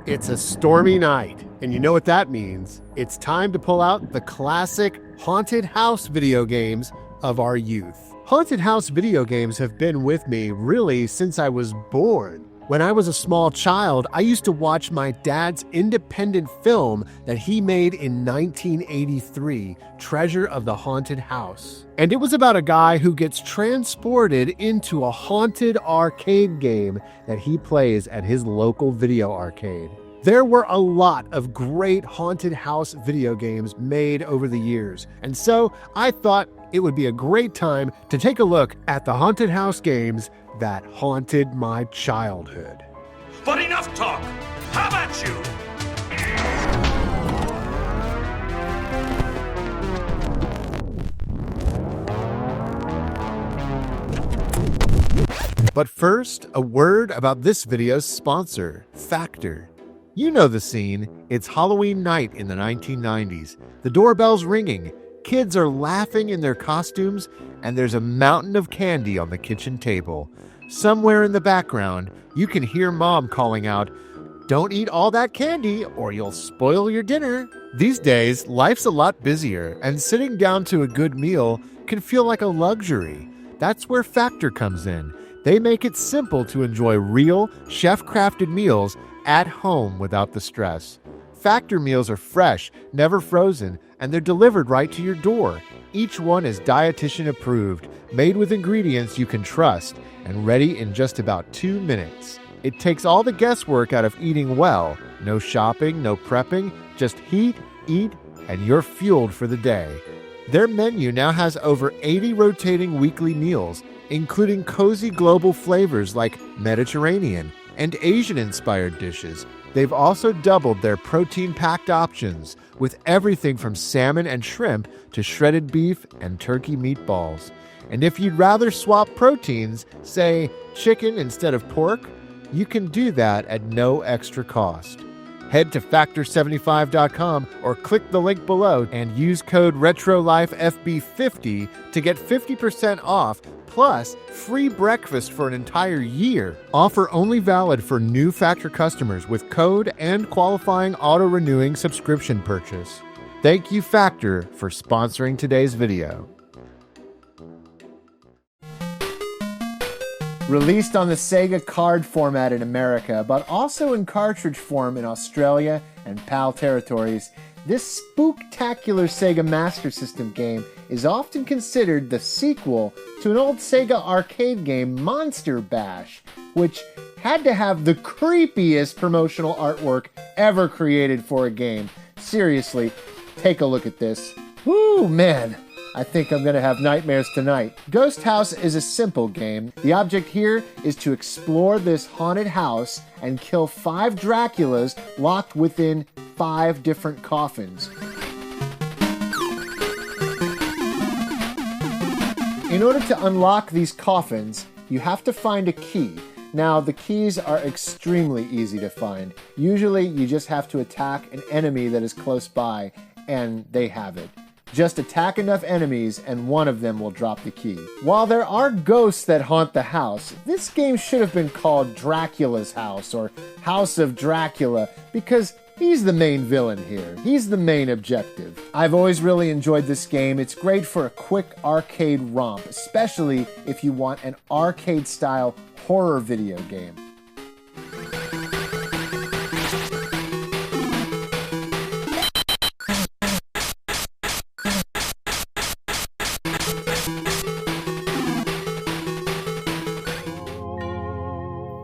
It's a stormy night, and you know what that means. It's time to pull out the classic haunted house video games of our youth. Haunted house video games have been with me really since I was born. When I was a small child, I used to watch my dad's independent film that he made in 1983, Treasure of the Haunted House. And it was about a guy who gets transported into a haunted arcade game that he plays at his local video arcade. There were a lot of great haunted house video games made over the years, and so I thought it would be a great time to take a look at the haunted house games that haunted my childhood. But enough talk! How about you? But first, a word about this video's sponsor, Factor. You know the scene. It's Halloween night in the 1990s. The doorbell's ringing. Kids are laughing in their costumes, and there's a mountain of candy on the kitchen table. Somewhere in the background, you can hear Mom calling out, "Don't eat all that candy or you'll spoil your dinner." These days, life's a lot busier, and sitting down to a good meal can feel like a luxury. That's where Factor comes in. They make it simple to enjoy real, chef-crafted meals at home without the stress. Factor meals are fresh, never frozen, and they're delivered right to your door. Each one is dietitian approved, made with ingredients you can trust, and ready in just about 2 minutes. It takes all the guesswork out of eating well. No shopping, no prepping, just heat, eat, and you're fueled for the day. Their menu now has over 80 rotating weekly meals, including cozy global flavors like Mediterranean and Asian-inspired dishes. They've also doubled their protein-packed options with everything from salmon and shrimp to shredded beef and turkey meatballs. And if you'd rather swap proteins, say chicken instead of pork, you can do that at no extra cost. Head to Factor75.com or click the link below and use code RETROLIFEFB50 to get 50% off plus free breakfast for an entire year. Offer only valid for new Factor customers with code and qualifying auto-renewing subscription purchase. Thank you, Factor, for sponsoring today's video. Released on the Sega card format in America, but also in cartridge form in Australia and PAL territories, this spooktacular Sega Master System game is often considered the sequel to an old Sega arcade game, Monster Bash, which had to have the creepiest promotional artwork ever created for a game. Seriously, take a look at this. Woo, man! I think I'm gonna have nightmares tonight. Ghost House is a simple game. The object here is to explore this haunted house and kill 5 Draculas locked within 5 different coffins. In order to unlock these coffins, you have to find a key. Now, the keys are extremely easy to find. Usually, you just have to attack an enemy that is close by, and they have it. Just attack enough enemies and one of them will drop the key. While there are ghosts that haunt the house, this game should have been called Dracula's House or House of Dracula because he's the main villain here. He's the main objective. I've always really enjoyed this game. It's great for a quick arcade romp, especially if you want an arcade-style horror video game.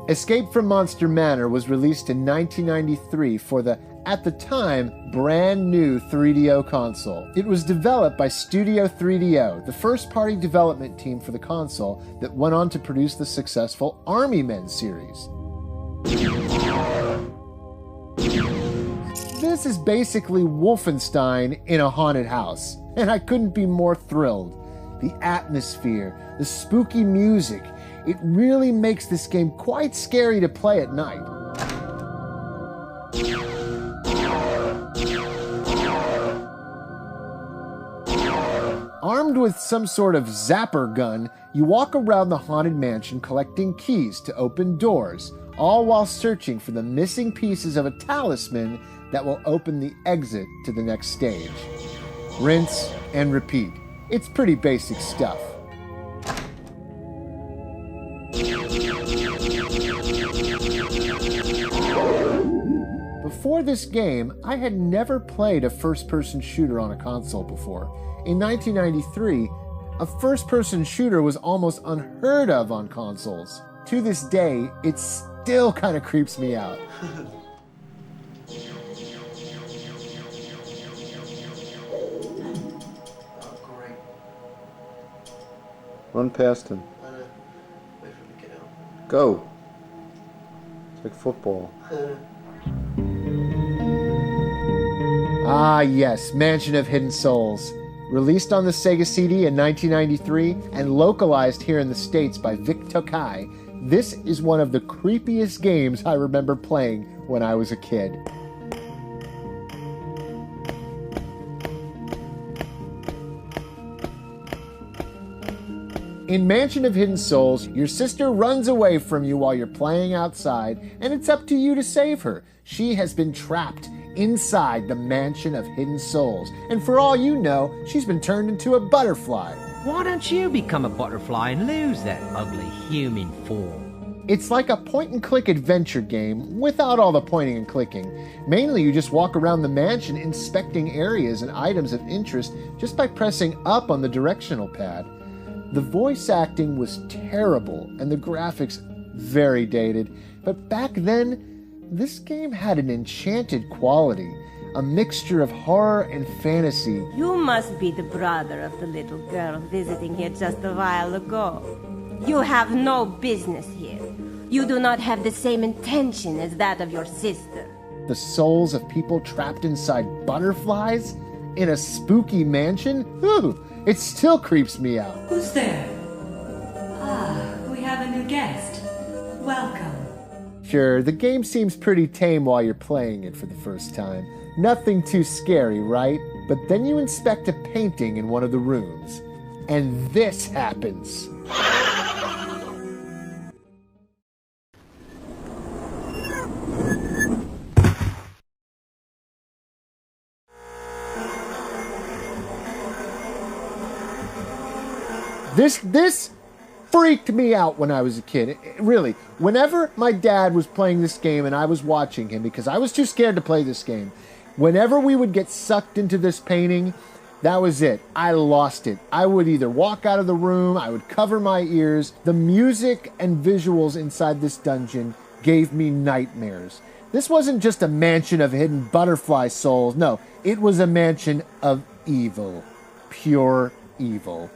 Escape from Monster Manor was released in 1993 for the, at the time, brand new 3DO console. It was developed by Studio 3DO, the first-party development team for the console that went on to produce the successful Army Men series. This is basically Wolfenstein in a haunted house, and I couldn't be more thrilled. The atmosphere, the spooky music, it really makes this game quite scary to play at night. Armed Armed with some sort of zapper gun, you walk around the haunted mansion collecting keys to open doors, all while searching for the missing pieces of a talisman that will open the exit to the next stage. Rinse and repeat. It's pretty basic stuff. Before this game, I had never played a first-person shooter on a console before. In 1993, a first-person shooter was almost unheard of on consoles. To this day, it still kind of creeps me out. Run past him. I know. Wait for him to get out. Go. It's like football. Ah yes, Mansion of Hidden Souls. Released on the Sega CD in 1993 and localized here in the States by Vic Tokai, this is one of the creepiest games I remember playing when I was a kid. In Mansion of Hidden Souls, your sister runs away from you while you're playing outside, and it's up to you to save her. She has been trapped inside the Mansion of Hidden Souls, and for all you know, she's been turned into a butterfly. Why don't you become a butterfly and lose that ugly human form? It's like a point-and-click adventure game without all the pointing and clicking. Mainly, you just walk around the mansion inspecting areas and items of interest just by pressing up on the directional pad. The voice acting was terrible and the graphics very dated, but back then, this game had an enchanted quality, a mixture of horror and fantasy. You must be the brother of the little girl visiting here just a while ago. You have no business here. You do not have the same intention as that of your sister. The souls of people trapped inside butterflies? In a spooky mansion? Ooh, it still creeps me out. Who's there? Ah, we have a new guest. Welcome. Sure, the game seems pretty tame while you're playing it for the first time. Nothing too scary, right? But then you inspect a painting in one of the rooms, and this happens. This freaked me out when I was a kid. Really, whenever my dad was playing this game and I was watching him because I was too scared to play this game, whenever we would get sucked into this painting, that was it. I lost it. I would either walk out of the room, I would cover my ears. The music and visuals inside this dungeon gave me nightmares. This wasn't just a mansion of hidden butterfly souls. No, it was a mansion of evil. Pure evil.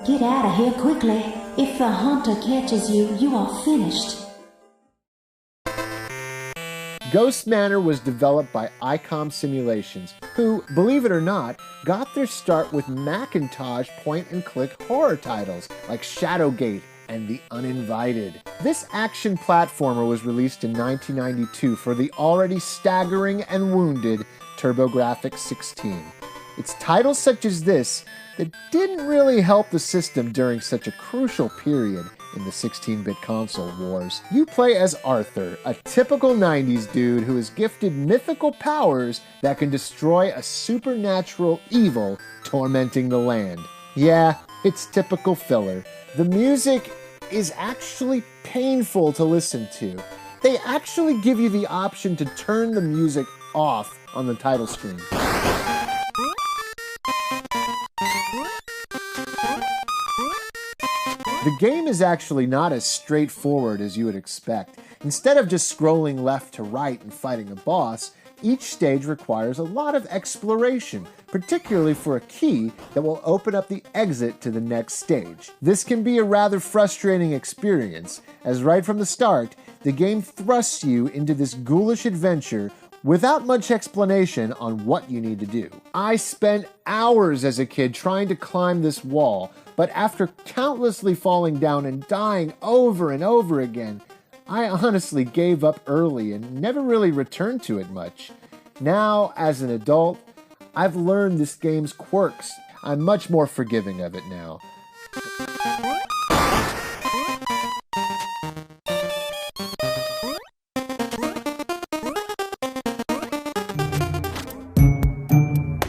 Get out of here quickly. If the hunter catches you, you are finished. Ghost Manor was developed by ICOM Simulations, who, believe it or not, got their start with Macintosh point-and-click horror titles like Shadowgate and The Uninvited. This action platformer was released in 1992 for the already staggering and wounded TurboGrafx 16. It's titles such as this that didn't really help the system during such a crucial period in the 16-bit console wars. You play as Arthur, a typical 90s dude who is gifted mythical powers that can destroy a supernatural evil tormenting the land. Yeah, it's typical filler. The music is actually painful to listen to. They actually give you the option to turn the music off on the title screen. The game is actually not as straightforward as you would expect. Instead of just scrolling left to right and fighting a boss, each stage requires a lot of exploration, particularly for a key that will open up the exit to the next stage. This can be a rather frustrating experience, as right from the start, the game thrusts you into this ghoulish adventure without much explanation on what you need to do. I spent hours as a kid trying to climb this wall, but after countlessly falling down and dying over and over again, I honestly gave up early and never really returned to it much. Now, as an adult, I've learned this game's quirks. I'm much more forgiving of it now.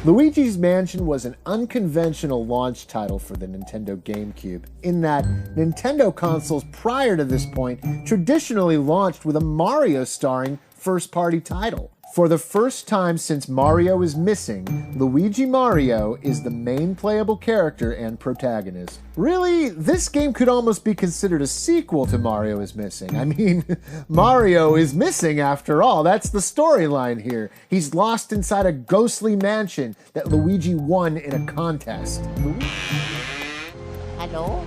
Luigi's Mansion was an unconventional launch title for the Nintendo GameCube, in that Nintendo consoles prior to this point traditionally launched with a Mario-starring first-party title. For the first time since Mario is missing, Luigi Mario is the main playable character and protagonist. Really, this game could almost be considered a sequel to Mario is Missing. I mean, Mario is missing after all. That's the storyline here. He's lost inside a ghostly mansion that Luigi won in a contest. Hello?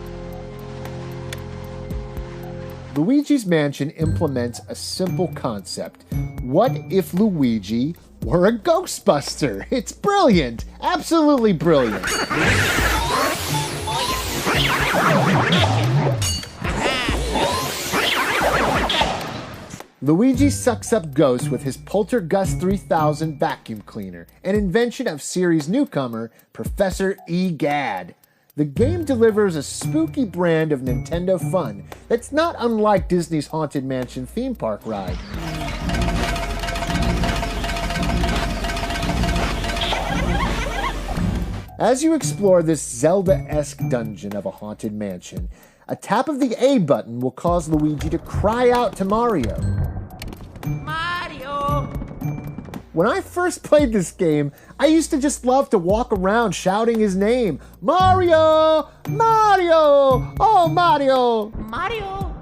Luigi's Mansion implements a simple concept. What if Luigi were a Ghostbuster? It's brilliant! Absolutely brilliant! Luigi sucks up ghosts with his Poltergust 3000 vacuum cleaner, an invention of series newcomer Professor Egad. The game delivers a spooky brand of Nintendo fun that's not unlike Disney's Haunted Mansion theme park ride. As you explore this Zelda-esque dungeon of a haunted mansion, a tap of the A button will cause Luigi to cry out to Mario. Mario! When I first played this game, I used to just love to walk around shouting his name. Mario! Mario! Oh, Mario! Mario!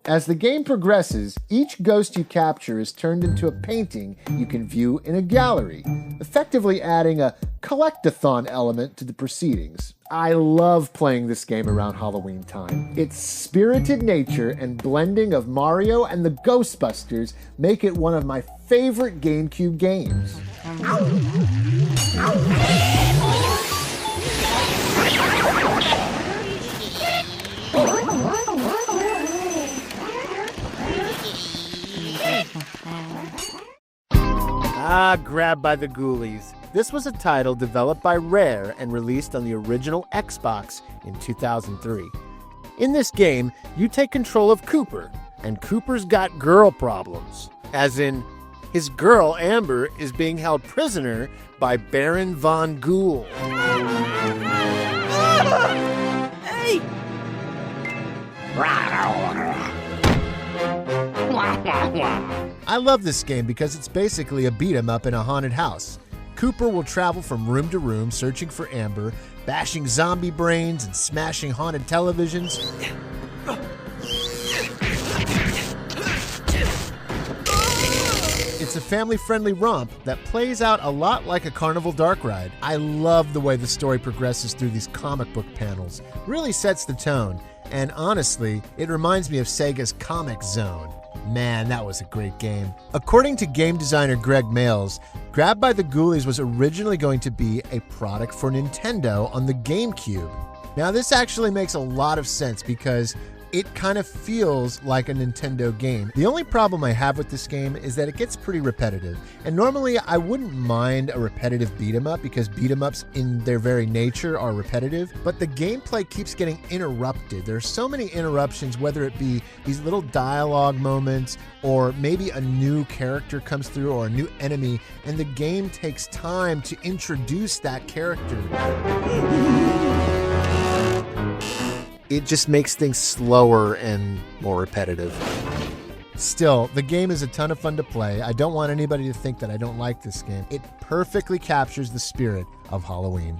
As the game progresses, each ghost you capture is turned into a painting you can view in a gallery, effectively adding a collect-a-thon element to the proceedings. I love playing this game around Halloween time. Its spirited nature and blending of Mario and the Ghostbusters make it one of my favorite GameCube games. Grabbed by the Ghoulies. This was a title developed by Rare and released on the original Xbox in 2003. In this game, you take control of Cooper, and Cooper's got girl problems. As in, his girl, Amber, is being held prisoner by Baron Von Ghoul. Hey! I love this game because it's basically a beat-em-up in a haunted house. Cooper will travel from room to room searching for Amber, bashing zombie brains and smashing haunted televisions. It's a family-friendly romp that plays out a lot like a Carnival Dark Ride. I love the way the story progresses through these comic book panels. Really sets the tone. And honestly, it reminds me of Sega's Comic Zone. Man, that was a great game. According to game designer Greg Mayles, Grabbed by the Ghoulies was originally going to be a product for Nintendo on the GameCube. Now, this actually makes a lot of sense because it kind of feels like a Nintendo game. The only problem I have with this game is that it gets pretty repetitive. And normally I wouldn't mind a repetitive beat 'em up because beat 'em ups in their very nature are repetitive, but the gameplay keeps getting interrupted. There are so many interruptions, whether it be these little dialogue moments or maybe a new character comes through or a new enemy, and the game takes time to introduce that character. It just makes things slower and more repetitive. Still, the game is a ton of fun to play. I don't want anybody to think that I don't like this game. It perfectly captures the spirit of Halloween.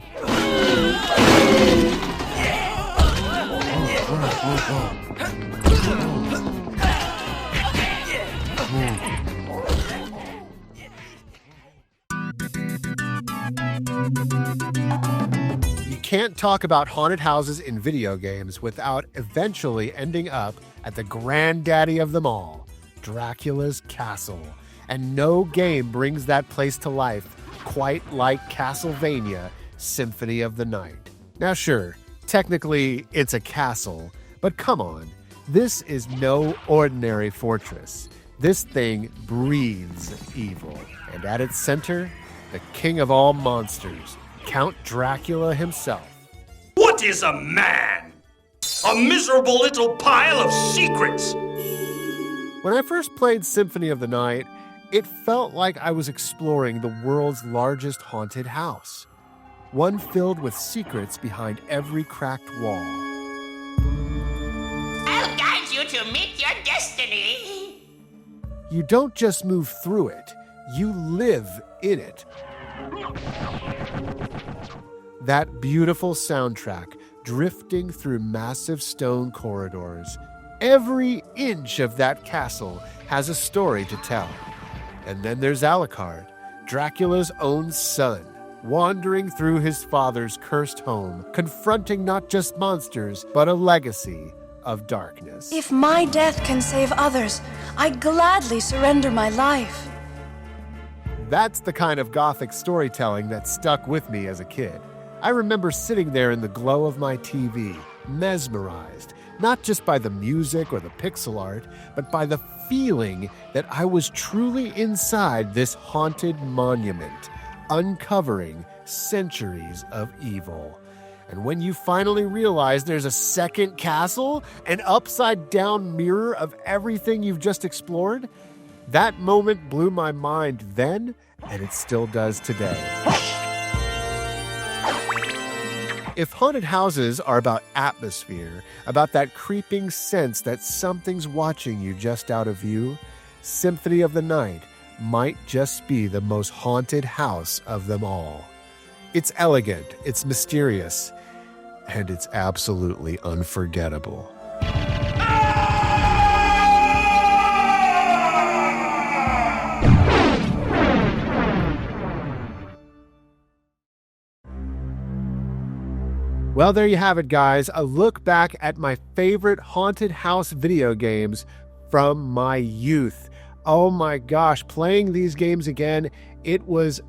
Can't talk about haunted houses in video games without eventually ending up at the granddaddy of them all, Dracula's castle. And no game brings that place to life quite like Castlevania Symphony of the Night. Now sure, technically it's a castle, but come on, this is no ordinary fortress. This thing breathes evil, and at its center, the king of all monsters, Count Dracula himself. What is a man? A miserable little pile of secrets! When I first played Symphony of the Night, it felt like I was exploring the world's largest haunted house, one filled with secrets behind every cracked wall. I'll guide you to meet your destiny. You don't just move through it, you live in it. That beautiful soundtrack drifting through massive stone corridors. Every inch of that castle has a story to tell. And then there's Alucard, Dracula's own son, wandering through his father's cursed home, confronting not just monsters, but a legacy of darkness. If my death can save others, I'd gladly surrender my life. That's the kind of gothic storytelling that stuck with me as a kid. I remember sitting there in the glow of my TV, mesmerized, not just by the music or the pixel art, but by the feeling that I was truly inside this haunted monument, uncovering centuries of evil. And when you finally realize there's a second castle, an upside-down mirror of everything you've just explored, that moment blew my mind then, and it still does today. If haunted houses are about atmosphere, about that creeping sense that something's watching you just out of view, Symphony of the Night might just be the most haunted house of them all. It's elegant, it's mysterious, and it's absolutely unforgettable. Well, there you have it, guys. A look back at my favorite haunted house video games from my youth. Oh my gosh, playing these games again, it was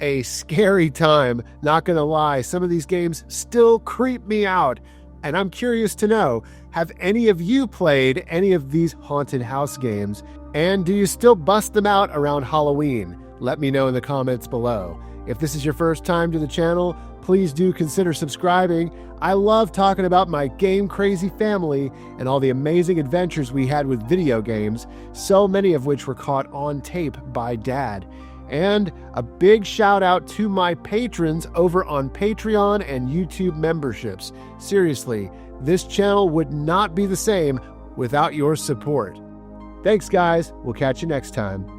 a scary time, not gonna lie. Some of these games still creep me out. And I'm curious to know, have any of you played any of these haunted house games? And do you still bust them out around Halloween? Let me know in the comments below. If this is your first time to the channel, please do consider subscribing. I love talking about my game-crazy family and all the amazing adventures we had with video games, so many of which were caught on tape by Dad. And a big shout out to my patrons over on Patreon and YouTube memberships. Seriously, this channel would not be the same without your support. Thanks, guys. We'll catch you next time.